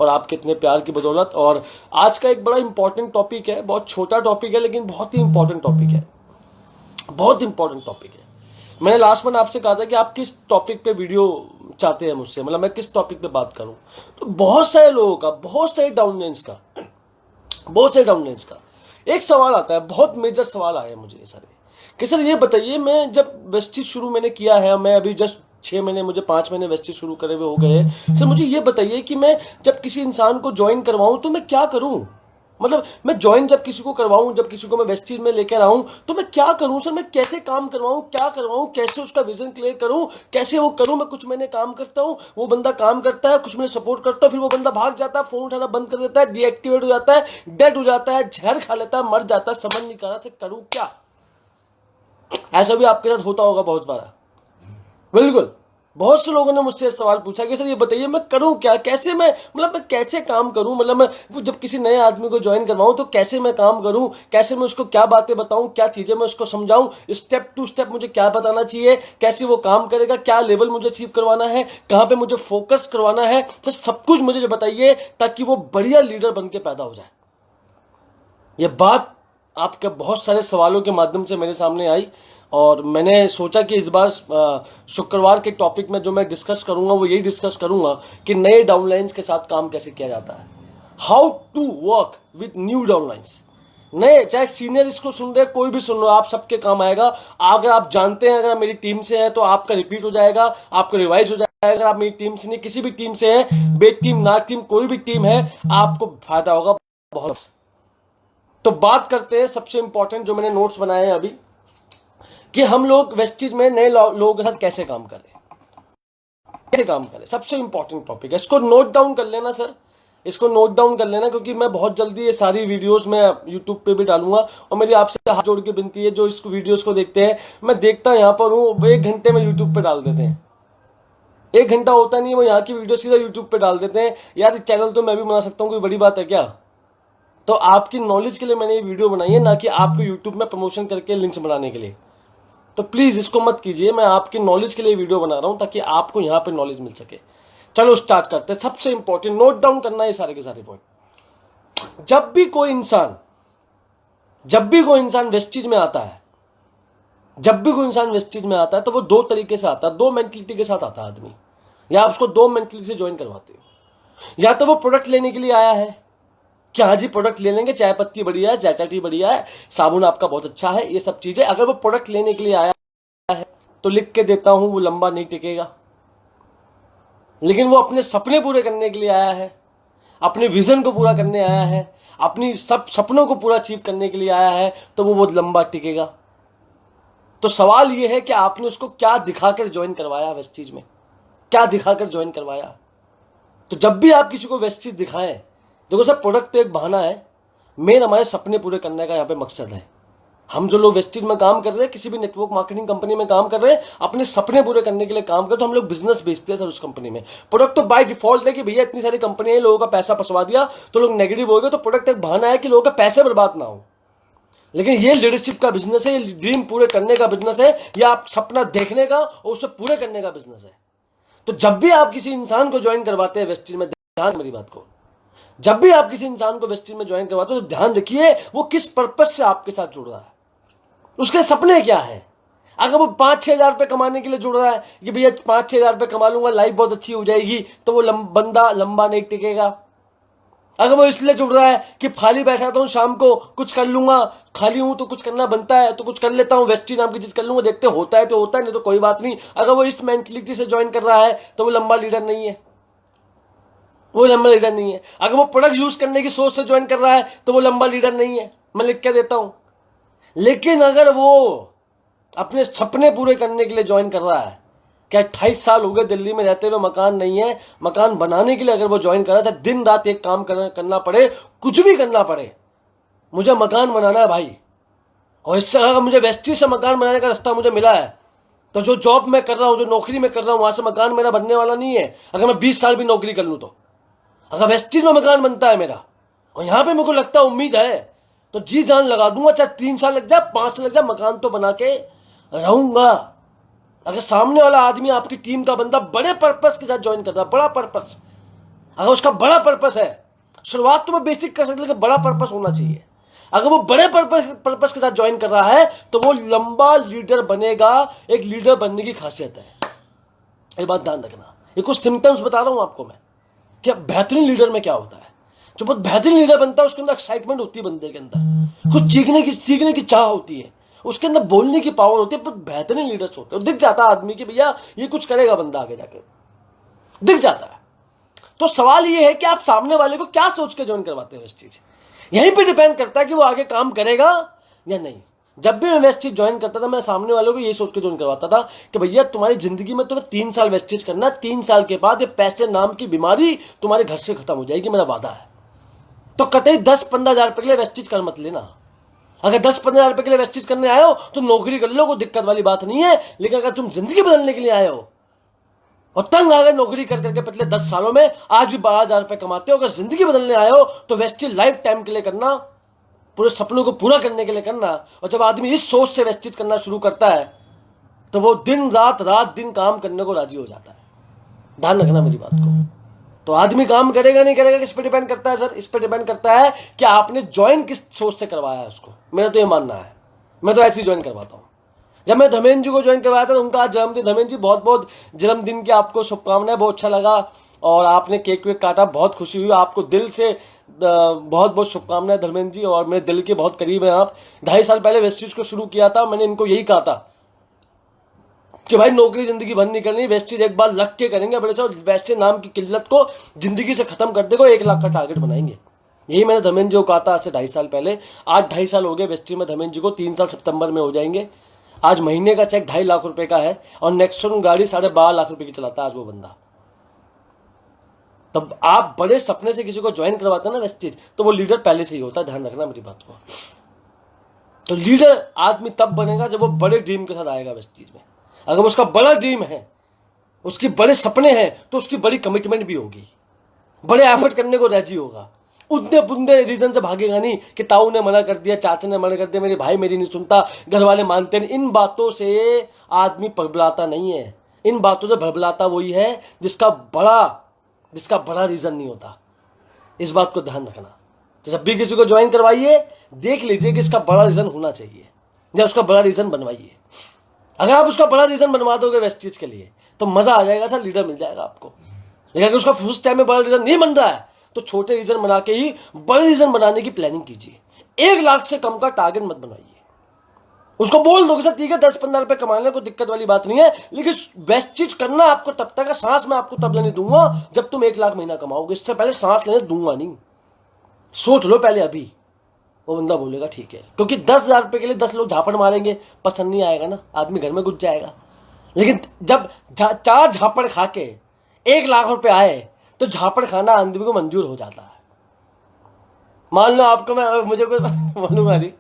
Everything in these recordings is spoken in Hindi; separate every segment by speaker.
Speaker 1: और आपके इतने प्यार की बदौलत। और आज का एक बड़ा इंपॉर्टेंट टॉपिक है, बहुत छोटा टॉपिक है लेकिन बहुत ही इंपॉर्टेंट टॉपिक है, बहुत इंपॉर्टेंट टॉपिक है। मैंने लास्ट मंथ आपसे कहा था कि आप किस टॉपिक पे वीडियो चाहते हैं मुझसे, मतलब मैं किस टॉपिक पे बात करूं। तो बहुत सारे लोगों का, बहुत सारे डाउनलाइंस का एक सवाल आता है, बहुत मेजर सवाल आया है मुझे सर, कि सर ये बताइए, मैं जब वेस्टिज शुरू मैंने किया है, मैं अभी जस्ट 6 महीने, मुझे 5 महीने वेस्टिज शुरू करे हुए हो गए। सर मुझे ये बताइए कि मैं जब किसी इंसान को ज्वाइन करवाऊं तो मैं क्या करूं, मतलब मैं ज्वाइन जब किसी को करवाऊं, जब किसी को मैं वेस्टीज में लेकर आऊं तो मैं क्या करूं सर, मैं कैसे काम करवाऊं, क्या करवाऊं, कैसे उसका विजन क्लियर करूं, कैसे वो करूं। मैं कुछ महीने काम करता हूं, वो बंदा काम करता है, कुछ महीने सपोर्ट करता हूं, फिर वो बंदा भाग जाता है, फोन उठाना बंद कर देता है, डीएक्टिवेट हो जाता है, डेड हो जाता है, जहर खा लेता है, मर जाता है, समझ नहीं कर रहा था करूं क्या। ऐसा भी आपके साथ होता होगा बहुत बार। बिल्कुल, बहुत से लोगों ने मुझसे सवाल पूछा कि सर ये बताइए मैं करूं क्या, कैसे मैं, मतलब मैं कैसे काम करूं, मतलब मैं जब किसी नए आदमी को ज्वाइन करवाऊं तो कैसे मैं काम करूं, कैसे मैं उसको क्या बातें बताऊं, क्या चीजें मैं उसको समझाऊं, स्टेप टू स्टेप मुझे क्या बताना चाहिए, कैसे वो काम करेगा, क्या लेवल मुझे अचीव करवाना है, कहां पे मुझे फोकस करवाना है, तो सब कुछ मुझे बताइए ताकि वो बढ़िया लीडर बन के पैदा हो जाए। ये बात आपके बहुत सारे सवालों के माध्यम से मेरे सामने आई और मैंने सोचा कि इस बार शुक्रवार के टॉपिक में जो मैं डिस्कस करूंगा वो यही डिस्कस करूंगा कि नए डाउनलाइंस के साथ काम कैसे किया जाता है, how to work with new downlines. नए, चाहे सीनियर इसको सुन रहे, कोई भी सुन रहे, आप सबके काम आएगा। अगर आप जानते हैं, अगर आप मेरी टीम से हैं तो आपका रिपीट हो जाएगा, आपका रिवाइज हो जाएगा। अगर आप मेरी टीम से नहीं, किसी भी टीम से हैं, बेट टीम, ना टीम, कोई भी टीम है, आपको फायदा होगा बहुत। तो बात करते हैं सबसे इंपॉर्टेंट जो मैंने नोट्स बनाए हैं अभी, कि हम लोग वेस्टिज में नए लोगों के साथ कैसे काम करें, कैसे काम करें। सबसे इंपॉर्टेंट टॉपिक है, इसको नोट डाउन कर लेना सर, इसको नोट डाउन कर लेना, क्योंकि मैं बहुत जल्दी ये सारी वीडियोस मैं यूट्यूब पे भी डालूंगा। और मेरी आपसे हाथ जोड़ के विनती है, जो इस वीडियोस को देखते हैं, मैं देखता यहाँ पर हूँ, 1 घंटे में यूट्यूब पे डाल देते हैं, 1 घंटा होता नहीं है, वो यहाँ की वीडियो सीधा यूट्यूब पे डाल देते हैं। यार चैनल तो मैं भी बना सकता हूँ, कोई बड़ी बात है क्या। तो आपकी नॉलेज के लिए मैंने ये वीडियो बनाई है, ना कि आपको यूट्यूब में प्रमोशन करके लिंक्स बनाने के लिए। तो प्लीज इसको मत कीजिए, मैं आपकी नॉलेज के लिए वीडियो बना रहा हूं ताकि आपको यहां पे नॉलेज मिल सके। चलो स्टार्ट करते हैं। सबसे इंपॉर्टेंट, नोट डाउन करना है सारे के सारे पॉइंट। जब भी कोई इंसान वेस्टिज में आता है, तो वो 2 तरीके से आता है, 2 मेंटलिटी के साथ आता है आदमी, या आप उसको 2 मेंटलिटी से ज्वाइन करवाते हो। या तो वो प्रोडक्ट लेने के लिए आया है कि हाँ जी प्रोडक्ट ले लेंगे, चाय पत्ती बढ़िया है, जैटा टी बढ़िया है, साबुन आपका बहुत अच्छा है, ये सब चीजें। अगर वो प्रोडक्ट लेने के लिए आया है तो लिख के देता हूं, वो लंबा नहीं टिकेगा। लेकिन वो अपने सपने पूरे करने के लिए आया है, अपने विजन को पूरा करने आया है, अपनी सब सपनों को पूरा अचीव करने के लिए आया है, तो वो बहुत लंबा टिकेगा। तो सवाल ये है कि आपने उसको क्या दिखाकर ज्वाइन करवाया वेस्टिज में, क्या दिखाकर ज्वाइन करवाया। तो जब भी आप किसी को वेस्टिज दिखाएं, देखो सर प्रोडक्ट तो एक बहाना है, मेन हमारे सपने पूरे करने का यहाँ पे मकसद है। हम जो लोग वेस्टिज में काम कर रहे हैं, किसी भी नेटवर्क मार्केटिंग कंपनी में काम कर रहे हैं, अपने सपने पूरे करने के लिए काम कर, तो हम लोग बिजनेस बेचते हैं सर उस कंपनी में। प्रोडक्ट तो बाय डिफॉल्ट है कि भैया इतनी सारी कंपनियां हैं, लोगों का पैसा फंसवा दिया तो लोग नेगेटिव हो गए, तो प्रोडक्ट एक बहाना है कि लोगों का पैसे बर्बाद ना हो। लेकिन ये लीडरशिप का बिजनेस है, ये ड्रीम पूरे करने का बिजनेस है, या आप सपना देखने का और उसे पूरे करने का बिजनेस है। तो जब भी आप किसी इंसान को ज्वाइन करवाते हैं वेस्टिज में, ध्यान मेरी बात को, जब भी आप किसी इंसान को वेस्टिज में ज्वाइन करवाते हो तो ध्यान रखिए वो किस पर्पस से आपके साथ जुड़ रहा है, उसके सपने क्या है। अगर वो 5-6 हजार रुपए कमाने के लिए जुड़ रहा है कि भैया 5-6 हजार रुपए कमा लूंगा, लाइफ बहुत अच्छी हो जाएगी, तो वो बंदा लंबा नहीं टिकेगा। अगर वो इसलिए जुड़ रहा है कि खाली बैठा था हूं, शाम को कुछ कर लूंगा, खाली हूं तो कुछ करना बनता है तो कुछ कर लेता हूं, वेस्टिज नाम की चीज कर लूंगा, देखते होता है तो होता है, नहीं तो कोई बात नहीं। अगर वो इस मेंटलिटी से ज्वाइन कर रहा है तो वो लंबा लीडर नहीं है, वो लंबा लीडर नहीं है। अगर वो प्रोडक्ट यूज करने की सोच से ज्वाइन कर रहा है तो वो लंबा लीडर नहीं है, मैं लिख के देता हूं। लेकिन अगर वो अपने सपने पूरे करने के लिए ज्वाइन कर रहा है, क्या 28 साल हो गए दिल्ली में रहते हुए, मकान नहीं है, मकान बनाने के लिए अगर वो ज्वाइन कर रहा था, दिन रात एक काम करना पड़े, कुछ भी करना पड़े, मुझे मकान बनाना है भाई, और इससे अगर मुझे वेस्टिज से मकान बनाने का रास्ता मुझे मिला है, तो जो जॉब मैं कर रहा हूं, जो नौकरी में कर रहा हूं, वहां से मकान मेरा बनने वाला नहीं है। अगर मैं 20 साल भी नौकरी कर लूं तो अगर वेस्टिज में मकान बनता है मेरा, और यहां पे मेरे को लगता है, उम्मीद है, तो जी जान लगा दूंगा, चाहे 3 साल लग जाए, 5 साल लग जाए, मकान तो बना के रहूंगा। अगर सामने वाला आदमी, आपकी टीम का बंदा बड़े पर्पस के साथ ज्वाइन कर रहा है, बड़ा पर्पस, अगर उसका बड़ा पर्पस है, शुरुआत तो मैं बेसिक कर सकता, लेकिन बड़ा पर्पस होना चाहिए। अगर वो बड़े पर्पस के साथ ज्वाइन कर रहा है तो वो लंबा लीडर बनेगा। एक लीडर बनने की खासियत है, ये बात ध्यान रखना। ये कुछ सिम्टम्स बता रहा हूं आपको मैं कि बेहतरीन लीडर में क्या होता है। जो बहुत बेहतरीन लीडर बनता है उसके अंदर एक्साइटमेंट होती है, बंदे के अंदर कुछ सीखने की चाह होती है, उसके अंदर बोलने की पावर होती है। बहुत बेहतरीन लीडर्स होते हैं, दिख जाता है आदमी कि भैया ये कुछ करेगा, बंदा आगे जाके दिख जाता है। तो सवाल ये है कि आप सामने वाले को क्या सोच के ज्वाइन करवाते हैं। वेस्ट चीज यहीं पे डिपेंड करता है कि वो आगे काम करेगा या नहीं। जब भी मैं वेस्ट चीज ज्वाइन करता था, मैं सामने वालों को ये सोच के ज्वाइन करवाता था कि भैया तुम्हारी जिंदगी में तुम्हें 3 साल वेस्ट चीज करना, 3 साल के बाद ये पैसे नाम की बीमारी तुम्हारे घर से खत्म हो जाएगी, मेरा वादा है। तो कतई 10-15 हजार रुपए के लिए वेस्ट चीज कर मत लेना। अगर 10-15 हजार रुपए के लिए वेस्ट चीज करने आए हो तो नौकरी कर लो, कोई दिक्कत वाली बात नहीं है। लेकिन अगर तुम जिंदगी बदलने के लिए आए हो और तंग आ गए नौकरी कर करके पिछले 10 सालों में, आज भी 12,000 रुपए कमाते हो, अगर जिंदगी बदलने आए हो तो वेस्ट चीज लाइफ टाइम के लिए करना, पूरे सपनों को पूरा करने के लिए करना। और जब आदमी इस सोच से वेस्ट चीज करना शुरू करता है तो वो दिन रात दिन काम करने को राजी हो जाता है। ध्यान रखना मेरी बात को। तो आदमी काम करेगा नहीं करेगा किस पे डिपेंड करता है सर? इस पे डिपेंड करता है कि आपने ज्वाइन किस सोच से करवाया है उसको। मेरा तो ये मानना है, मैं तो ऐसे ही ज्वाइन करवाता हूँ। जब मैं धर्मेंद्र जी को ज्वाइन करवाया था, उनका आज जन्मदिन। धर्मेंद्र जी बहुत बहुत जन्मदिन की आपको शुभकामनाएं, बहुत अच्छा लगा और आपने केक वेक काटा, बहुत खुशी हुई। आपको दिल से बहुत बहुत शुभकामनाएं धर्मेंद्र जी, और मेरे दिल के बहुत करीब हैं आप। 2.5 साल पहले वेस्टीज को शुरू किया था, मैंने इनको यही कहा था कि भाई नौकरी जिंदगी भर नहीं करनी, वेस्टीज एक बार लग के करेंगे बड़े से, वेस्टीज नाम की किल्लत को जिंदगी से खत्म कर देगा, 1 लाख का टारगेट बनाएंगे। यही मैंने धर्मेंद्र जी को कहा था आज से 2.5 साल पहले। आज 2.5 साल हो गए वेस्टीज में धर्मेंद्र जी को, 3 साल सितंबर में हो जाएंगे। आज महीने का चेक 2.5 लाख रुपए का है और नेक्स्टोन गाड़ी 12.5 लाख रुपए की चलाता है आज वो बंदा। तब आप बड़े सपने से किसी को ज्वाइन करवाते हैं ना वेस्ट चीज, तो वो लीडर पहले से ही होता है। ध्यान रखना मेरी बात को। तो लीडर आदमी तब बनेगा जब वो बड़े ड्रीम के साथ आएगा वेस्ट चीज में। अगर उसका बड़ा ड्रीम है, उसके बड़े सपने हैं, तो उसकी बड़ी कमिटमेंट भी होगी, बड़े एफर्ट करने को राजी होगा। उतने बुंदे रीजन से भागेगा नहीं कि ताऊ ने मना कर दिया, चाचा ने मना कर दिया, मेरे भाई मेरी नहीं सुनता, घर वाले मानते नहीं। इन बातों से आदमी भड़बड़ाता नहीं है। इन बातों से भड़बड़ाता वही है जिसका बड़ा रीजन नहीं होता। इस बात को ध्यान रखना। तो जब भी किसी को ज्वाइन करवाइए, देख लीजिए कि इसका बड़ा रीजन होना चाहिए या उसका बड़ा रीजन बनवाइए। अगर आप उसका बड़ा रीजन बनवा दोगे वेस्ट चीज के लिए तो मजा आ जाएगा सर, लीडर मिल जाएगा आपको। लेकिन अगर उसका फर्स्ट टाइम में बड़ा रीजन नहीं बन रहा है तो छोटे रीजन बना के ही बड़े रीजन बनाने की प्लानिंग कीजिए। 1 लाख से कम का टारगेट मत बनाइए। उसको बोल दो कि सर ठीक है 10-15 रुपए कमाने को दिक्कत वाली बात नहीं है, लेकिन बेस्ट चीज करना आपको तब तक है। सांस मैं आपको तब लेने दूंगा जब तुम 1 लाख महीना कमाओगे, इससे पहले सांस लेने दूंगा नहीं। सोच लो पहले अभी। वो बंदा बोलेगा ठीक है, क्योंकि 10,000 रुपए के लिए 10 लोग झापड़ मारेंगे, पसंद नहीं आएगा ना, आदमी घर में घुस जाएगा। लेकिन जब 4 झापड़ खा के 1 लाख रुपए आए तो झापड़ खाना आदमी को मंजूर हो जाता है। मान लो आपको मुझे कोई मालूम नहीं,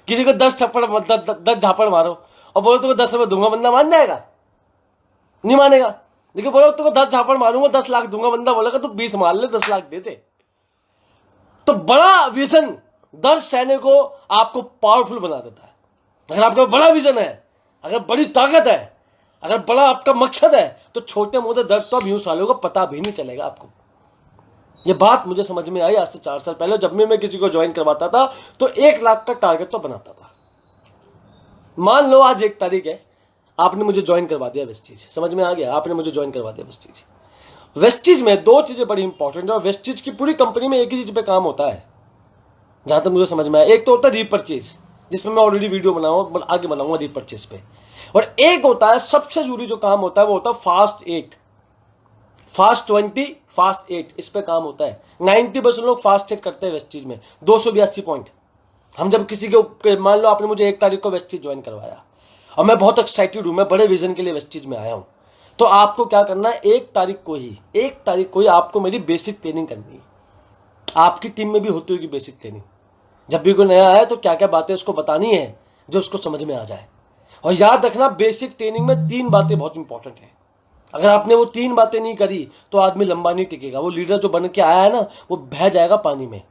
Speaker 1: किसी को 10 झापड़ मारो और बोलो तुमको 10 रुपए दूंगा, बंदा मान जाएगा? नहीं मानेगा। लेकिन बोलो तुमको 10 झापड़ मारूंगा 10 लाख दूंगा, बंदा बोलेगा तू 20 मार ले 10 लाख दे दे। तो बड़ा विजन दर्द सहने को आपको पावरफुल बना देता है। अगर आपका बड़ा विजन है, अगर बड़ी ताकत है, अगर बड़ा आपका मकसद है, तो छोटे मोटे दर्द तो अब यूं सालों को पता भी नहीं चलेगा आपको। ये बात मुझे समझ में आई आज से 4 साल पहले। जब मैं किसी को ज्वाइन करवाता था तो 1 लाख का टारगेट तो बनाता था। मान लो आज 1 तारीख है, आपने मुझे ज्वाइन करवा दिया वेस्ट चीज, समझ में आ गया? आपने मुझे ज्वाइन करवा दिया वेस्ट चीज। वेस्ट चीज में 2 चीजें बड़ी इंपॉर्टेंट है और वेस्ट चीज की पूरी कंपनी में एक ही चीज पे काम होता है जहां तक मुझे समझ में आया। एक तो होता है रीपरचेज, जिसमें मैं ऑलरेडी वीडियो बनाऊंगा, आगे बनाऊंगा रीपरचेज पे। और एक होता है सबसे जरूरी जो काम होता है, वो होता है फास्ट 8, फास्ट 20, फास्ट 8। इस पे काम होता है। 90% लोग फास्ट 8 करते हैं वेस्ट चीज में, 282 पॉइंट। हम जब किसी के, मान लो आपने मुझे 1 तारीख को वेस्ट चीज ज्वाइन करवाया और मैं बहुत एक्साइटेड हूं, मैं बड़े विजन के लिए वेस्ट चीज में आया हूं, तो आपको क्या करना है? 1 तारीख को ही आपको मेरी बेसिक ट्रेनिंग करनी है। आपकी टीम में भी होती होगी बेसिक ट्रेनिंग। जब भी कोई नया आए तो क्या क्या बातें उसको बतानी है जो उसको समझ में आ जाए। और याद रखना बेसिक ट्रेनिंग में 3 बातें बहुत इंपॉर्टेंट है। अगर आपने वो 3 बातें नहीं करी तो आदमी लंबा नहीं टिकेगा। वो लीडर जो बन के आया है ना, वो बह जाएगा पानी में।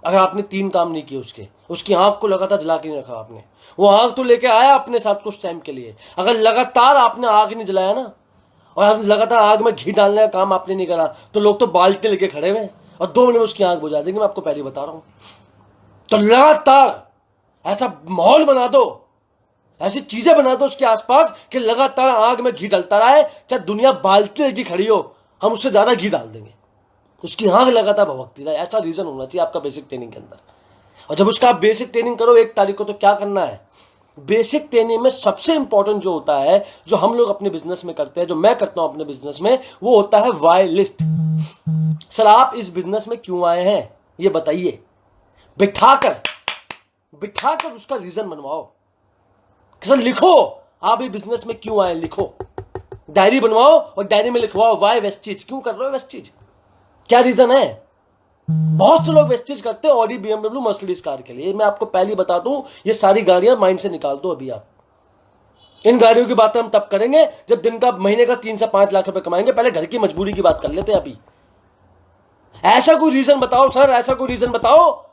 Speaker 1: अगर आपने 3 काम नहीं किए, उसकी आंख को लगातार जला के नहीं रखा आपने। वो आंख तो लेके आया अपने साथ कुछ टाइम के लिए, अगर लगातार आपने आग नहीं जलाया ना और हम लगातार आग में घी डालने का काम आपने नहीं करा तो लोग तो बाल्टी लेके खड़े हुए और 2 मिनट में उसकी आग बुझा देंगे, मैं आपको पहले बता रहा हूं। तो लगातार ऐसा माहौल बना दो, ऐसी चीजें बना दो उसके आसपास कि लगातार आग में घी डलता रहे, चाहे दुनिया बाल्टी लेके खड़ी हो, हम उससे ज्यादा घी डाल देंगे, उसकी आग लगातार भभकती रहे। ऐसा रीजन होना चाहिए आपका बेसिक ट्रेनिंग के अंदर। और जब उसका आप बेसिक ट्रेनिंग करो 1 तारीख को, तो क्या करना है, बेसिक ट्रेनिंग में सबसे इंपॉर्टेंट जो होता है, जो हम लोग अपने बिजनेस में करते हैं, जो मैं करता हूं अपने बिजनेस में, वो होता है वाई लिस्ट। सर आप इस बिजनेस में क्यों आए हैं ये बताइए, बिठाकर उसका रीजन बनवाओ। सर लिखो आप इस बिजनेस में क्यों आए, लिखो, डायरी बनवाओ और डायरी में लिखवाओ वाई वेस्टेज, क्यों कर रहे हो वेस्टेज, क्या रीजन है। बहुत से लोग वेस्टेज करते हैं ऑडी, बीएमडब्ल्यू, मर्सिडीज कार के लिए। मैं आपको पहले बता दूं, ये सारी गाड़ियां माइंड से निकाल दो अभी आप। इन गाड़ियों की बातें हम तब करेंगे जब दिन का, महीने का 3 से 5 लाख रुपए कमाएंगे। पहले घर की मजबूरी की बात कर लेते हैं अभी। ऐसा कोई रीजन बताओ सर, ऐसा कोई रीजन बताओ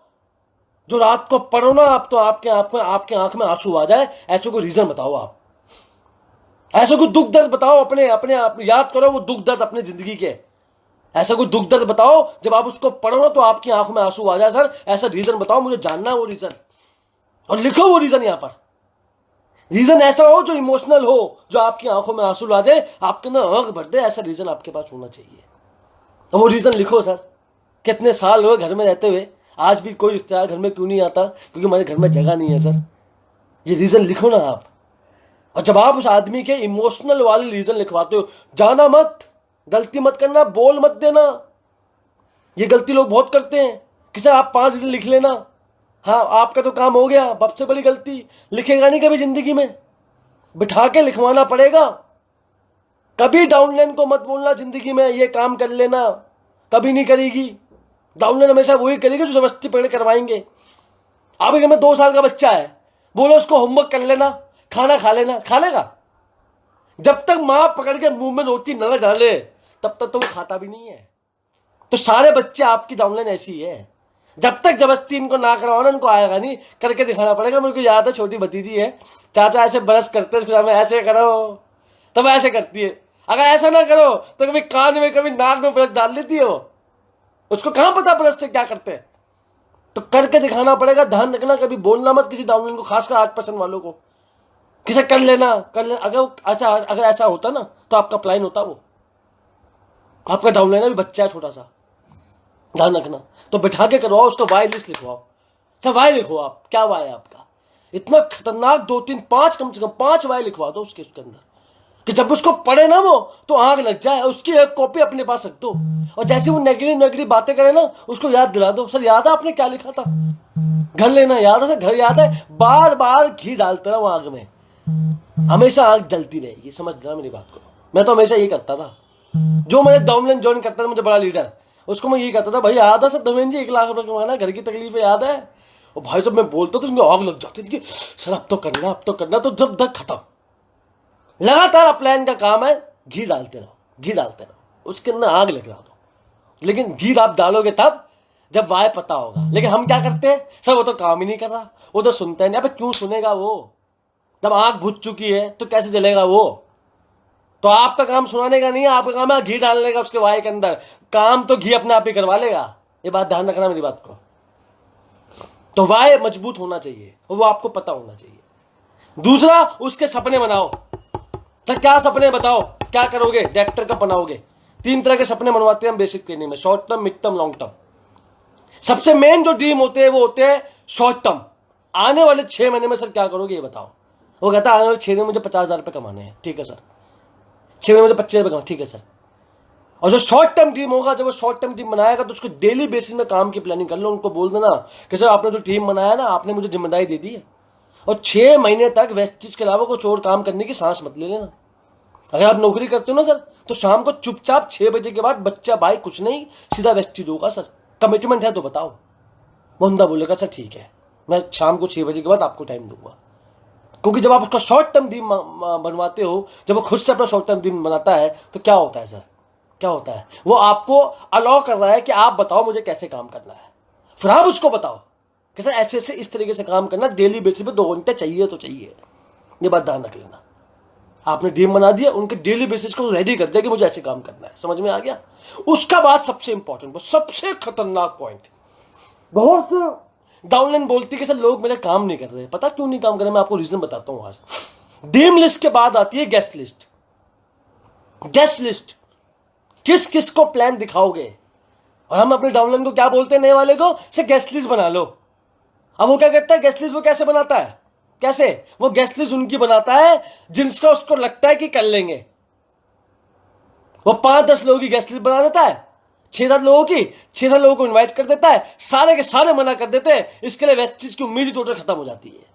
Speaker 1: जो रात को पढ़ो ना आप तो आपके आंख में आंसू आ जाए, ऐसा कोई रीजन बताओ आप। ऐसा कोई दुख दर्द बताओ, अपने याद करो वो दुख दर्द अपने जिंदगी के। ऐसा कोई दुख दर्द बताओ जब आप उसको पढ़ो ना तो आपकी आंखों में आंसू आ जाए। सर ऐसा रीजन बताओ, मुझे जानना है वो रीजन, और लिखो वो रीजन यहां पर। रीजन ऐसा हो जो इमोशनल हो, जो आपकी आंखों में आंसू आ जाए, आपके अंदर आंख भर दे, ऐसा रीजन आपके पास होना चाहिए। तो वो रीजन लिखो सर। कितने साल हुए घर में रहते हुए, आज भी कोई रिश्तेदार घर में क्यों नहीं आता, क्योंकि हमारे घर में जगह नहीं है सर। ये रीजन लिखो ना आप। और जब आप उस आदमी के इमोशनल वाले रीजन लिखवाते हो, जाना मत, गलती मत करना, बोल मत देना। ये गलती लोग बहुत करते हैं कि सर आप 5 रीजन लिख लेना, हाँ आपका तो काम हो गया। सबसे बड़ी गलती, लिखेगा नहीं कभी जिंदगी में, बिठा के लिखवाना पड़ेगा। कभी डाउनलाइन को मत बोलना जिंदगी में ये काम कर लेना, कभी नहीं करेगी। डाउनलाइन हमेशा वही करेगी जो जबरदस्ती पकड़ करवाएंगे। आपके घर में 2 साल का बच्चा है, बोलो उसको होमवर्क कर लेना, खाना खा लेना, खा लेगा? जब तक मां पकड़ के मुंह में रोटी न डाले तब तक तो वो खाता भी नहीं है। तो सारे बच्चे आपकी डाउनलाइन ऐसी है, जब तक जबरदस्ती इनको ना करवाना इनको आएगा नहीं, करके दिखाना पड़ेगा। मेरे को याद है छोटी भतीजी है, चाचा ऐसे ब्रश करते हैं, ऐसे करो तब ऐसे करती है, अगर ऐसा ना करो तो कभी कान में कभी नाक में ब्रश डाल लेती है। वो उसको कहां पता ब्रश से क्या करते हैं, तो करके दिखाना पड़ेगा। ध्यान रखना, कभी बोलना मत किसी डाउनलाइन को, खासकर 8% वालों को, किसे कर लेना। अगर ऐसा होता ना तो आपका प्लान होता, वो आपका डाउनलाइन अभी बच्चा है छोटा सा, ध्यान रखना। तो बिठा के करवाओ, उसको वाई लिस्ट लिखवाओ। अच्छा वाई लिखो आप, क्या वाई है आपका, इतना खतरनाक 2 3 5 कम से कम 5 वाई लिखवा दो उसके अंदर, कि जब उसको पढ़े ना वो तो आग लग जाए। उसकी एक कॉपी अपने पास रख दो, और जैसे वो नेगेटिव बातें करे ना उसको याद दिला दो, सर याद है आपने क्या लिखा था, घर लेना याद है, सर घर याद है। बार बार घी डालते रहो आग में, हमेशा आग जलती रहेगी। समझ लेना मेरी बात को। मैं तो हमेशा यही करता था, जो मैंने डाउनलाइन ज्वाइन करता था, मुझे बड़ा लीडर, उसको मैं यही कहता था, भाई याद है सर धर्मेंद्र जी 1 लाख रुपए कमाना, घर की तकलीफें याद है। और भाई जब मैं बोलता तो उनको आग लग जाती थी कि सर अब तो करना, अब तो करना। तो जब तक खत्म, लगातार प्लान का काम है, घी डालते रहो, उसके अंदर आग लगा दो। लेकिन घी आप डालोगे तब जब वाय पता होगा। लेकिन हम क्या करते हैं, सर वो तो काम ही नहीं कर रहा, वो तो सुनता ही नहीं। अबे क्यों सुनेगा वो, जब आग बुझ चुकी है तो कैसे जलेगा वो। तो आपका काम सुनाने का नहीं है, आपका काम है घी डालने का उसके वाय के अंदर। काम तो घी अपने आप ही करवा लेगा, ये बात ध्यान रखना मेरी बात को। तो वाय मजबूत होना चाहिए, वो आपको पता होना चाहिए। दूसरा, उसके सपने बनाओ। सर क्या सपने बताओ, क्या करोगे, डायरेक्टर कब बनाओगे। 3 तरह के सपने बनवाते हैं हम बेसिक ट्रेनिंग में, short term, mid term, long term. सबसे मेन जो ड्रीम होते हैं वो होते हैं शॉर्ट टर्म, आने वाले 6 महीने में सर क्या करोगे ये बताओ। वो कहता है आने वाले 6 महीने में मुझे 50,000 रुपए कमाने हैं, ठीक है सर। 6 महीने में मुझे 25 रुपए कमाने, ठीक है सर। और जो शॉर्ट टर्म टीम होगा, जब वो शॉर्ट टर्म टीम बनाएगा तो उसको डेली बेसिस में काम की प्लानिंग कर लो। उनको बोल देना कि सर आपने जो टीम बनाया ना, आपने मुझे जिम्मेदारी दे दी है, और 6 महीने तक वेस्टेज के अलावा कुछ और काम करने की सांस मत ले लेना। अगर आप नौकरी करते हो ना सर, तो शाम को चुपचाप 6 बजे के बाद बच्चा भाई कुछ नहीं, सीधा वेस्टेज होगा सर। कमिटमेंट है तो बताओ। बंदा बोलेगा सर ठीक है, मैं शाम को 6 बजे के बाद आपको टाइम दूंगा। क्योंकि जब आप उसका शॉर्ट टर्म टीम बनवाते हो, जब वो खुद से अपना शॉर्ट टर्म टीम बनाता है, तो क्या होता है सर, क्या होता है, वो आपको अलाउ कर रहा है कि आप बताओ मुझे कैसे काम करना है। फिर आप उसको बताओ कि सर ऐसे ऐसे इस तरीके से काम करना, डेली बेसिस पे 2 घंटे चाहिए तो चाहिए। ये बात ध्यान रख लेना। आपने डीएम बना दिया, उनके डेली बेसिस को रेडी कर दिया कि मुझे ऐसे काम करना है। समझ में आ गया? उसका बाद सबसे इंपॉर्टेंट, वो सबसे खतरनाक पॉइंट, बहुत डाउनलाइन बोलती है कि सर लोग मेरे काम नहीं कर रहे। पता क्यों नहीं काम कर रहे? मैं आपको रीजन बताता हूं। आज डीएम लिस्ट के बाद आती है गेस्ट लिस्ट। गेस्ट लिस्ट किस किस को प्लान दिखाओगे? और हम अपने डाउनलाइन को क्या बोलते हैं नए वाले को? से गेस्ट लिस्ट बना लो। अब वो क्या करता है? गेस्ट लिस्ट वो कैसे बनाता है? कैसे? वो गेस्ट लिस्ट उनकी बनाता है जिनका उसको लगता है कि कर लेंगे। वो 5-10 लोगों की गेस्ट लिस्ट बना देता है, 6-7 लोगों की, 6-7 लोगों को इनवाइट कर देता है, सारे के सारे मना कर देते हैं। इसके लिए वेस्ट चीज की उम्मीद ही टोटल खत्म हो जाती है।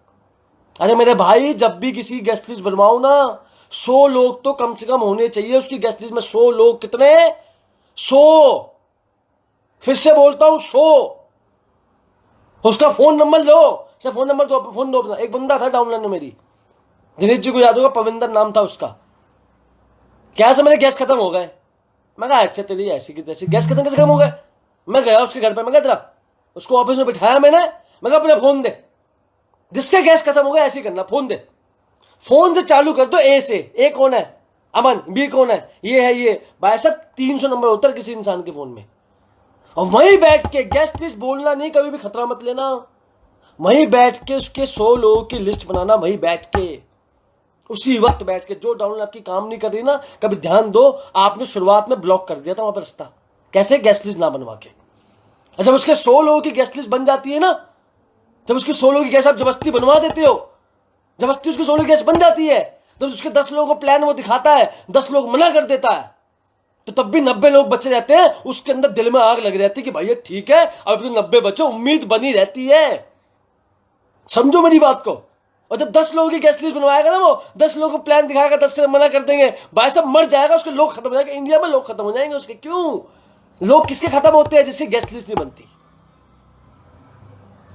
Speaker 1: अरे मेरे भाई, जब भी किसी गेस्ट लिस्ट बनवाओ ना, 100 लोग तो कम से कम होने चाहिए उसकी गेस्ट लिस्ट में। 100 लोग कितने? 100। फिर से बोलता हूं, 100। उसका फोन नंबर लो, सर फोन नंबर दो, फोन दो अपना। एक बंदा था डाउनलाइन में मेरी, दिनेश जी को याद होगा, पविंदर नाम था उसका। क्या से मेरे गैस खत्म हो गए? मैं कहा अच्छा तेरी ऐसी की तैसी, गैस खत्म कैसे खत्म हो गए? मैं गया उसके घर पे, मैं कहा तेरा, उसको ऑफिस में बिठाया मैंने, मैं कहा अपना फोन दे, जिसके गैस खत्म हो गया ऐसे करना, फोन दे। फोन से चालू कर दो ए से। ए कौन है? अमन। बी कौन है? ये है ये। भाई साहब 300 नंबर होता है किसी इंसान के फोन में। और वहीं बैठ के गेस्ट लिस्ट बोलना नहीं, कभी भी खतरा मत लेना। वहीं बैठ के उसके 100 लोगों की लिस्ट बनाना, वहीं बैठ के, उसी वक्त बैठ के। जो डाउनलोड आपकी काम नहीं कर रही ना, कभी ध्यान दो, आपने शुरुआत में ब्लॉक कर दिया था वहां पर रास्ता। कैसे? गेस्ट लिस्ट ना बनवा के। जब उसके 100 लोगों की गेस्ट लिस्ट बन जाती है ना, जब उसके 100 लोगों की गैस आप जबरदस्ती बनवा देते हो, जबरदस्ती उसकी 100 लोगों की गैस बन जाती है, तो उसके 10 लोगों को प्लान वो दिखाता है, 10 लोग मना कर देता है, तो तब भी 90 लोग बचे रहते हैं। उसके अंदर दिल में आग लग रहती है कि भाई ये ठीक है, अब तो 90 बचे, उम्मीद बनी रहती है। समझो मेरी बात को। और जब 10 लोगों की गेस्ट लिस्ट बनवाएगा ना, वो 10 लोगों को प्लान दिखाएगा, 10 के मना कर देंगे, भाई साहब मर जाएगा, उसके लोग खत्म हो जाएंगे। इंडिया में लोग खत्म हो जाएंगे उसके। क्यों? लोग किसके खत्म होते हैं? जिसकी गेस्ट लिस्ट नहीं बनती।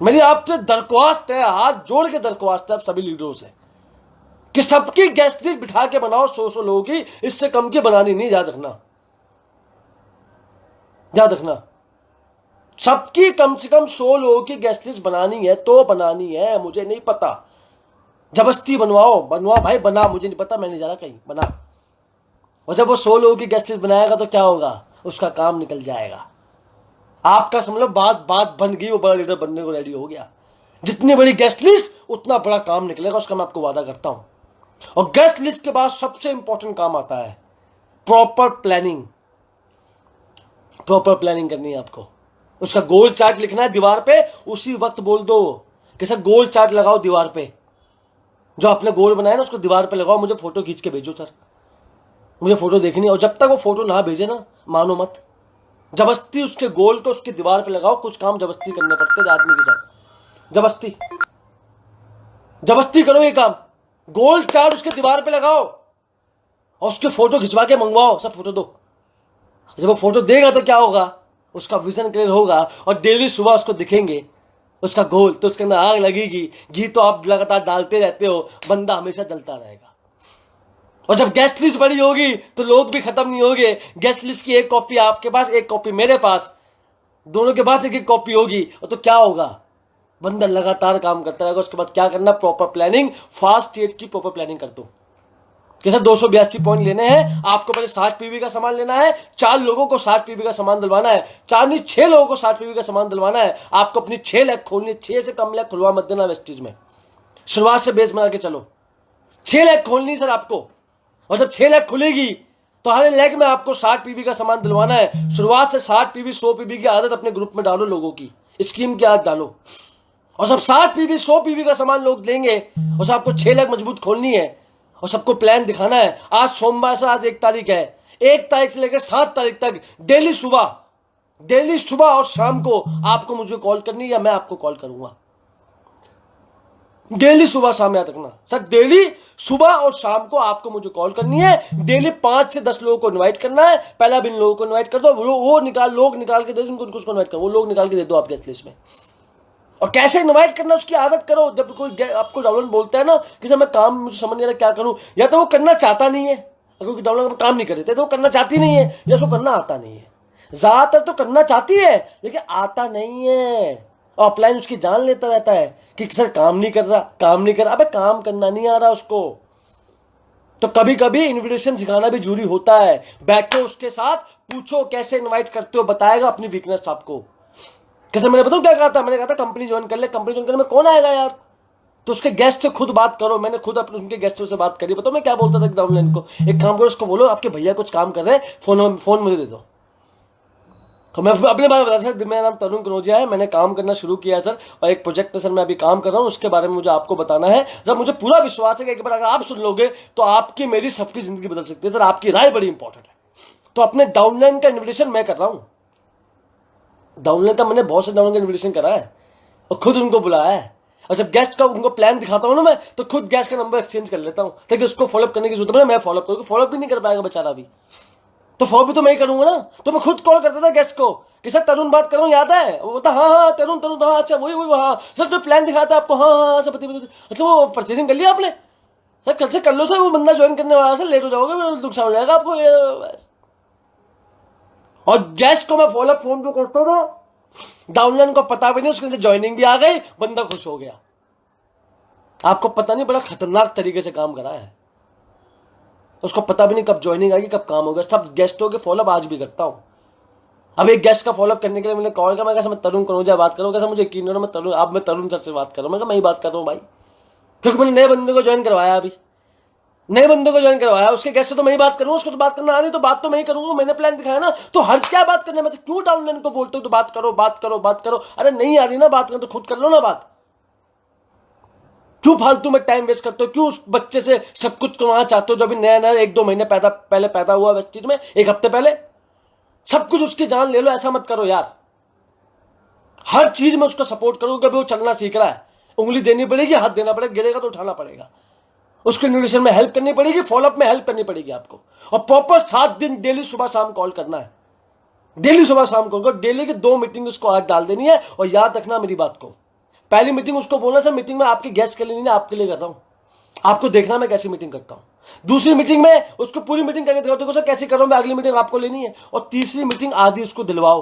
Speaker 1: मेरी आपसे दरख्वास्त है, हाथ जोड़ के दरख्वास्त है आप सभी लीडरों से, कि सबकी गेस्ट लिस्ट बिठा के बनाओ 100 लोगों की, इससे कम की बनानी नहीं। याद रखना, याद रखना, सबकी कम से कम 100 लोगों की गेस्ट लिस्ट बनानी है तो बनानी है। मुझे नहीं पता, जबरदस्ती बनवाओ, बनवाओ भाई, बना, मुझे नहीं पता, मैं नहीं जा रहा कहीं, बना। और जब वो 100 लोगों की गेस्ट लिस्ट बनाएगा तो क्या होगा? उसका काम निकल जाएगा। आपका समझ बात बात बन गई, वो बड़ा लीडर बनने को रेडी हो गया। जितनी बड़ी गेस्ट लिस्ट उतना बड़ा काम निकलेगा, उसका मैं आपको वादा करता हूं। और गेस्ट लिस्ट के बाद सबसे इंपॉर्टेंट काम आता है प्रॉपर प्लानिंग। प्रॉपर प्लानिंग करनी है आपको। उसका गोल चार्ट लिखना है दीवार पे, उसी वक्त बोल दो कि सर गोल चार्ट लगाओ दीवार पे, जो आपने गोल बनाया ना उसको दीवार पे लगाओ, मुझे फोटो खींच के भेजो सर, मुझे फोटो देखनी है। और जब तक वो फोटो ना भेजे ना, मानो मत, जबरदस्ती उसके गोल को उसके दीवार पे लगाओ। कुछ काम जबरदस्ती करने पड़ते हैं आदमी के साथ, जबरदस्ती, जबरदस्ती करो ये काम। गोल चार्ट उसके दीवार पे लगाओ और उसके फोटो खिंचवा के मंगवाओ, सब फोटो दो। जब वो फोटो देगा तो क्या होगा? उसका विजन क्लियर होगा और डेली सुबह उसको दिखेंगे उसका गोल, तो उसके अंदर आग लगेगी। घी तो आप लगातार डालते रहते हो, बंदा हमेशा जलता रहेगा। और जब गेस्ट लिस्ट बड़ी होगी तो लोग भी खत्म नहीं होंगे। गेस्ट लिस्ट की एक कॉपी आपके पास, एक कॉपी मेरे पास, दोनों के पास एक एक कॉपी होगी। और तो क्या होगा? बंदा लगातार काम करता रहेगा। उसके बाद क्या करना? प्रॉपर प्लानिंग, फास्ट स्टेट की प्रॉपर प्लानिंग कर दो। कैसे 282 पॉइंट लेने हैं आपको, पहले 60 पीवी का सामान लेना है, 4 लोगों को 60 पीवी का सामान दिलवाना है, 4 नहीं 6 लोगों को 60 पीवी का सामान दिलवाना है। आपको अपनी 6 लैख खोलनी है, 6 से कम लैख खुलवा मत देना वेस्टेज में। शुरुआत से बेस बना के चलो, 6 लैख खोलनी सर आपको। और जब 6 लैख खुलेगी तो हर लैख में आपको 60 पीवी का सामान दिलवाना है। शुरुआत से 60 पीवी 100 पीवी की आदत अपने ग्रुप में डालो, लोगों की स्कीम की आदत डालो। और सब 60 पीवी 100 पीवी का सामान लोग लेंगे और आपको 6 लाख मजबूत खोलनी है और सबको प्लान दिखाना है। आज सोमवार से, आज 1 तारीख है, 1 तारीख से लेकर 7 तारीख तक डेली सुबह और शाम को आपको मुझे कॉल करनी है या मैं आपको कॉल करूंगा। डेली सुबह शाम याद रखना सर, डेली सुबह और शाम को आपको मुझे कॉल करनी है। डेली 5 से 10 लोगों को इनवाइट करना है। पहला भी इन लोगों को इनवाइट कर दो, वो लोग निकाल के दे दो, उनको इनवाइट करो, वो लोग निकाल के दे दो आपके लिस्ट में। और कैसे इनवाइट करना उसकी आदत करो। जब कोई आपको डाउनलोड बोलता है ना कि सर मैं काम, मुझे समझ नहीं आ रहा क्या करूं, या तो वो करना चाहता नहीं है, क्योंकि डाउनलोड काम नहीं कर रहे थे तो वो करना चाहती नहीं है, या उसको करना आता नहीं है। ज्यादातर तो करना चाहती है लेकिन आता नहीं है, और ऑफलाइन उसकी जान लेता रहता है कि सर काम नहीं कर रहा, काम नहीं कर रहा। अबे काम करना नहीं आ रहा उसको, तो कभी कभी इनविटेशन सिखाना भी जरूरी होता है। बैठो उसके साथ, पूछो कैसे इनवाइट करते हो, बताएगा अपनी वीकनेस आपको। कैसे मैंने बताऊं क्या कहा था, मैंने कहा था कंपनी ज्वाइन कर ले, कंपनी ज्वाइन करने में कौन आएगा यार, तो उसके गेस्ट से खुद बात करो। मैंने खुद अपने उनके गेस्टों से बात करी। बताओ मैं क्या बोलता था डाउनलाइन को, एक काम करो उसको बोलो आपके भैया कुछ काम कर रहे हैं, फोन मुझे दे दो। तो मैं अपने बारे में बता सर, मेरा नाम तरुण कनौजिया है, मैंने काम करना शुरू किया है सर, और एक प्रोजेक्ट में सर मैं अभी काम कर रहा हूँ, उसके बारे में मुझे आपको बताना है। जब मुझे पूरा विश्वास है कि एक बार अगर आप सुन लोगे तो आपकी मेरी सबकी जिंदगी बदल सकती है सर, आपकी राय बड़ी इंपॉर्टेंट है। तो अपने डाउनलाइन का इन्विटेशन मैं कर रहा हूँ। डाउनलाइन का मैंने बहुत से डाउनलाइन का इन्विटेशन करा है और खुद उनको बुलाया है। और जब गेस्ट का उनको प्लान दिखाता हूँ ना मैं, तो खुद गेस्ट का नंबर एक्सचेंज कर लेता हूँ ताकि उसको फॉलोअप करने की जरूरत है, मैं फॉलोअप करूँ। फॉलोअप भी नहीं कर पाएगा बेचारा भी, तो फॉलो भी तो मैं ही करूंगा ना। तो मैं खुद कॉल करता था गेस्ट को कि सर तरुण बात कर रहा हूँ, याद है? वो बोलता हाँ तरुण हाँ अच्छा वही हाँ सर, तो प्लान दिखाता है आपको, हाँ सब अच्छा वो परचेसिंग कर लिया आपने सर, कल से कर लो सर, वो बंदा ज्वाइन करने वाला सर, लेट हो जाओगे, नुकसान हो जाएगा आपको ये। और गेस्ट को मैं फॉलोअप फोन पे करता था, डाउनलाइन को पता भी नहीं, उसके अंदर ज्वाइनिंग भी आ गई, बंदा खुश हो गया। आपको पता नहीं, बड़ा खतरनाक तरीके से काम करा है। उसको पता भी नहीं कब ज्वाइनिंग आएगी, कब काम होगा। सब गेस्टों के फॉलोअप आज भी करता हूं। अब एक गेस्ट का फॉलोअप करने के लिए मैंने कॉल किया, मैं कहा मैं तरुण कनौजिया बात करूँ, कैसा मुझे यकीन नहीं, मैं तरुण, अब मैं तरुण सर से बात कर रहा हूँ। मैं कहा मैं ही बात कर रहा हूँ भाई, क्योंकि मैंने नए बंदे को ज्वाइन करवाया, अभी नए बंदे को ज्वाइन करवाया, उसके गेस्ट से तो मैं ही बात करूँ, उसको तो बात करना आ नहीं, तो बात तो मैं ही करूंगा, मैंने प्लान दिखाया ना, तो हर क्या बात करने में, तो क्यों डाउनलाइन को बोलते हो तो बात करो बात करो बात करो। अरे नहीं आ रही ना बात करना तो खुद कर लो ना बात, क्यों फालतू में टाइम वेस्ट करते हो, क्यों उस बच्चे से सब कुछ करवाना चाहते हो जो अभी नया नया 1-2 महीने पहले पैदा हुआ वेस्टीज में, 1 हफ्ते पहले सब कुछ उसकी जान ले लो, ऐसा मत करो यार। हर चीज में उसका सपोर्ट करो, कभी वो चलना सीख रहा है, उंगली देनी पड़ेगी, हाथ देना पड़ेगा, गिरेगा तो उठाना पड़ेगा, उसके न्यूट्रिशन में हेल्प करनी पड़ेगी, फॉलोअप में हेल्प करनी पड़ेगी आपको। और प्रॉपर 7 दिन डेली सुबह शाम कॉल करना है, डेली सुबह शाम कॉल करो, डेली की 2 मीटिंग उसको आज डाल देनी है। और याद रखना मेरी बात को, पहली मीटिंग उसको बोलना सर मीटिंग में आपके गेस्ट के लिए नहीं, आपके लिए करता हूं, आपको देखना मैं कैसी मीटिंग करता हूं। दूसरी मीटिंग में उसको पूरी मीटिंग करके दिखाओ, देखो सर कैसे कर रहा हूं मैं, अगली मीटिंग आपको लेनी है। और तीसरी मीटिंग आधी उसको दिलवाओ,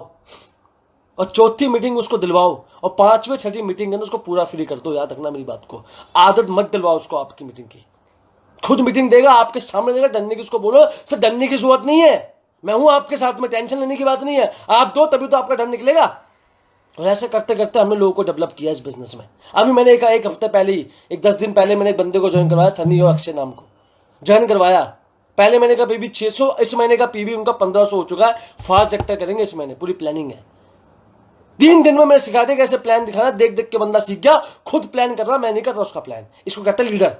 Speaker 1: और चौथी मीटिंग उसको दिलवाओ, और 5वीं 6वीं मीटिंग उसको पूरा फ्री कर दो। याद रखना मेरी बात को, आदत मत दिलवाओ उसको आपकी मीटिंग की। खुद मीटिंग देगा, आपके सामने देगा, डरने की उसको बोलो सर डरने की जरूरत नहीं है, मैं हूं आपके साथ में, टेंशन लेने की बात नहीं है, आप दो तभी तो आपका डर निकलेगा। और ऐसे करते करते हमने लोगों को डेवलप किया इस बिजनेस में। अभी मैंने एक हफ्ते पहले ही, 10 दिन पहले मैंने एक बंदे को ज्वाइन करवाया, सनी और अक्षय नाम को ज्वाइन करवाया। पहले महीने का पीवी 600, इस महीने का पीवी उनका 1500 हो चुका है। फास्ट एक्टर करेंगे इस महीने, पूरी प्लानिंग है। 3 दिन में मैंने सिखा दिया कैसे प्लान दिखाना, देख देख के बंदा सीख गया, खुद प्लान कर रहा, मैं नहीं कर रहा उसका प्लान। इसको कहता है लीडर,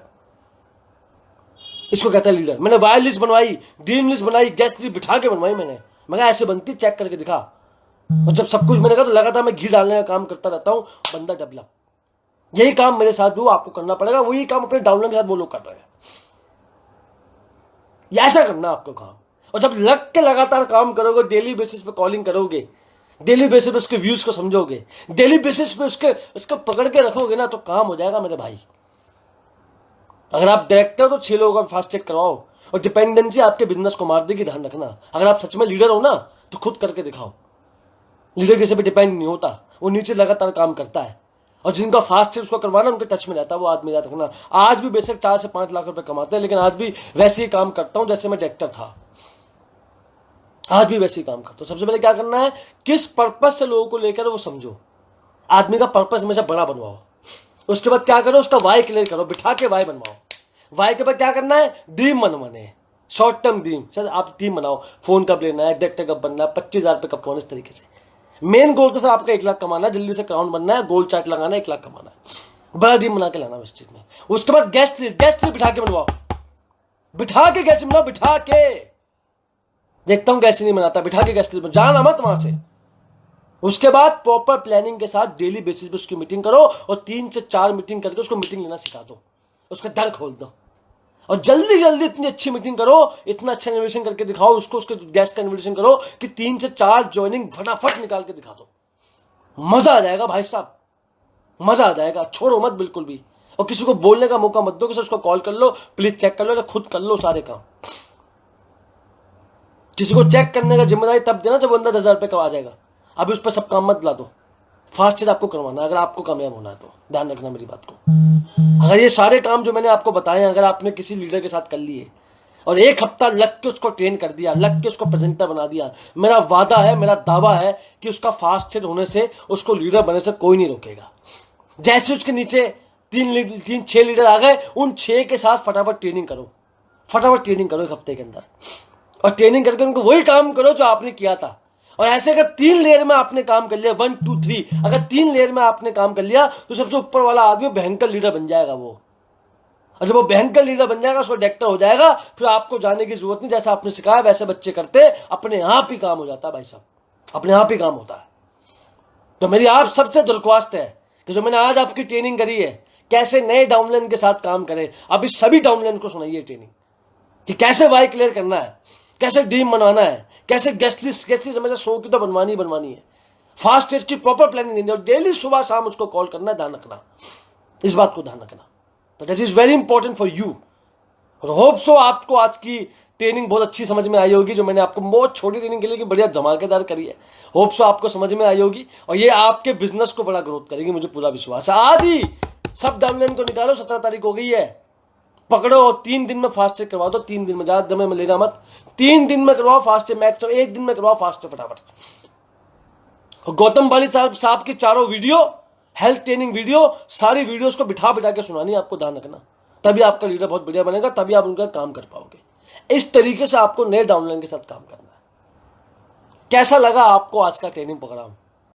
Speaker 1: इसको कहता है लीडर। मैंने वायर लिस्ट बनवाई, ड्रीम लिस्ट बनाई, गेस्ट लिस्ट बिठा के बनवाई मैंने कहा ऐसे बनती, चेक करके दिखा। और जब सब कुछ मैंने कहा तो लगातार मैं घी डालने का काम करता रहता हूं, बंदा डेवलप। यही काम मेरे साथ भी आपको करना पड़ेगा, वही काम अपने डाउनलाइन के साथ वो लोग कर रहे हैं, ऐसा करना आपको काम। और जब लग के लगातार काम करोगे, डेली बेसिस पे कॉलिंग करोगे, डेली बेसिस पे उसके व्यूज को समझोगे, डेली बेसिस पे उसको पकड़ के रखोगे ना, तो काम हो जाएगा मेरे भाई। अगर आप डायरेक्टर तो 6 लोगों का फास्ट चेक करवाओ, और डिपेंडेंसी आपके बिजनेस को मार देगी, ध्यान रखना। अगर आप सच में लीडर हो ना तो खुद करके दिखाओ। लीडर किसी पे डिपेंड नहीं होता, वो नीचे लगातार काम करता है। और जिनका फास्ट है उसको करवाना, उनके टच में रहता है वो आदमी। याद रखना, आज भी बेशक 4 से 5 लाख रुपए कमाते हैं, लेकिन आज भी वैसे ही काम करता हूं जैसे मैं डायरेक्टर था, आज भी वैसे ही काम करता हूं। सबसे पहले क्या करना है, किस पर्पज से लोगों को लेकर वो समझो, आदमी का पर्पज हमेशा बड़ा बनवाओ। उसके बाद क्या करो, उसका वाई क्लियर करो, बिठा के वाई बनवाओ। वाई के बाद क्या करना है, ड्रीम बनवाने, शॉर्ट टर्म ड्रीम। सर आप ड्रीम बनाओ, फोन कब लेना है, डायरेक्टर कब बनना है, 25,000 रुपये कब कमाना, इस तरीके से। मेन गोल तो सर आपका 1 लाख कमाना है, जल्दी से क्राउन बनना है, गोल चार्ट लगाना है, 1 लाख कमाना है, बड़ा ड्रीम बना के लाना इस चीज में। उसके बाद गेस्ट लिस्ट बिठा के बनवाओ, बिठा के गेस्ट बनाओ, बिठा के। देखता हूं गेस्ट नहीं बनाता, बिठा के गेस्ट लिस्ट, जाना मत वहां से। उसके बाद प्रॉपर प्लानिंग के साथ डेली बेसिस पे उसकी मीटिंग करो, और 3 से 4 मीटिंग करके उसको मीटिंग लेना सिखा दो, उसका डर खोल दो। और जल्दी जल्दी इतनी अच्छी मीटिंग करो, इतना अच्छा इन्विटेशन करके दिखाओ उसको, उसके गेस्ट का इन्विटेशन करो कि 3 से 4 ज्वाइनिंग फटाफट निकाल के दिखा दो। मजा आ जाएगा भाई साहब, मजा आ जाएगा, छोड़ो मत बिल्कुल भी। और किसी को बोलने का मौका मत दो कि सर उसको कॉल कर लो, प्लीज चेक कर लो, या खुद कर लो सारे काम। किसी को चेक करने का जिम्मेदारी तब देना जब बंदा 10,000 रुपये कमा जाएगा। अभी उस पर सब काम मत ला दो, फास्ट चीज आपको करवाना अगर आपको कामयाब होना है तो। ध्यान रखना मेरी बात को। अगर ये सारे काम जो मैंने आपको बताए, अगर आपने किसी लीडर के साथ कर लिए, और एक हफ्ता लग के उसको ट्रेन कर दिया, लग के उसको प्रेजेंटर बना दिया। मेरा वादा है, मेरा दावा है कि उसका फास्ट होने से, उसको लीडर बनने से कोई नहीं रोकेगा। जैसे उसके नीचे 6 लीडर आ गए, उन 6 के साथ फटाफट ट्रेनिंग करो, फटाफट ट्रेनिंग करो एक हफ्ते के अंदर, और ट्रेनिंग करके उनको वही काम करो जो आपने किया था। और ऐसे अगर 3 लेयर में आपने काम कर लिया, 1 2 3, अगर 3 लेयर में आपने काम कर लिया तो सबसे ऊपर वाला आदमी भयंकर लीडर बन जाएगा वो। और जब वो भयंकर लीडर बन जाएगा, उसको डायरेक्टर हो जाएगा, फिर आपको जाने की जरूरत नहीं। जैसा आपने सिखाया वैसे बच्चे करते, अपने आप ही काम हो जाता है भाई साहब, अपने आप ही काम होता है। तो मेरी आप सबसे दरख्वास्त है कि जो मैंने आज आपकी ट्रेनिंग करी है, कैसे नए डाउनलाइन के साथ काम करें, अभी सभी डाउनलाइन को सुनाइए ट्रेनिंग कि कैसे वाई क्लियर करना है, कैसे ड्रीम बनाना है, कैसे गेस्ट लिस्ट हमेशा 100 की तो बनवानी है, फास्ट टेस्ट की प्रॉपर प्लानिंग देनी है, और डेली सुबह शाम उसको कॉल करना है, ध्यान रखना इस बात को, ध्यान रखना। तो that is very important for you. और होप सो आपको आज की ट्रेनिंग बहुत अच्छी समझ में आई होगी, जो मैंने आपको बहुत छोटी ट्रेनिंग के लिए कि बढ़िया धमाकेदार करी है। होप सो आपको समझ में आई होगी, और ये आपके बिजनेस को बड़ा ग्रोथ करेगी, मुझे पूरा विश्वास है। आज ही सब डाउनलाइन को निकालो, 17 तारीख हो गई है, पकड़ो, 3 दिन में फास्ट चेक करवाओ। तो 3 दिन में, ज्यादा समय में लेना मत, 3 दिन में करवाओ फास्ट चेक, मैक्स 1 दिन में करवाओ फास्ट चेक फटाफट। गौतम बाली साहब की 4 वीडियो, हेल्थ ट्रेनिंग वीडियो, सारी वीडियोस को बिठा बिठा के सुनानी, आपको ध्यान रखना, तभी आपका लीडर बहुत बढ़िया बनेगा, तभी आप उनका काम कर पाओगे। इस तरीके से आपको नए डाउनलाइन के साथ काम करना है। कैसा लगा आपको आज का ट्रेनिंग प्रोग्राम?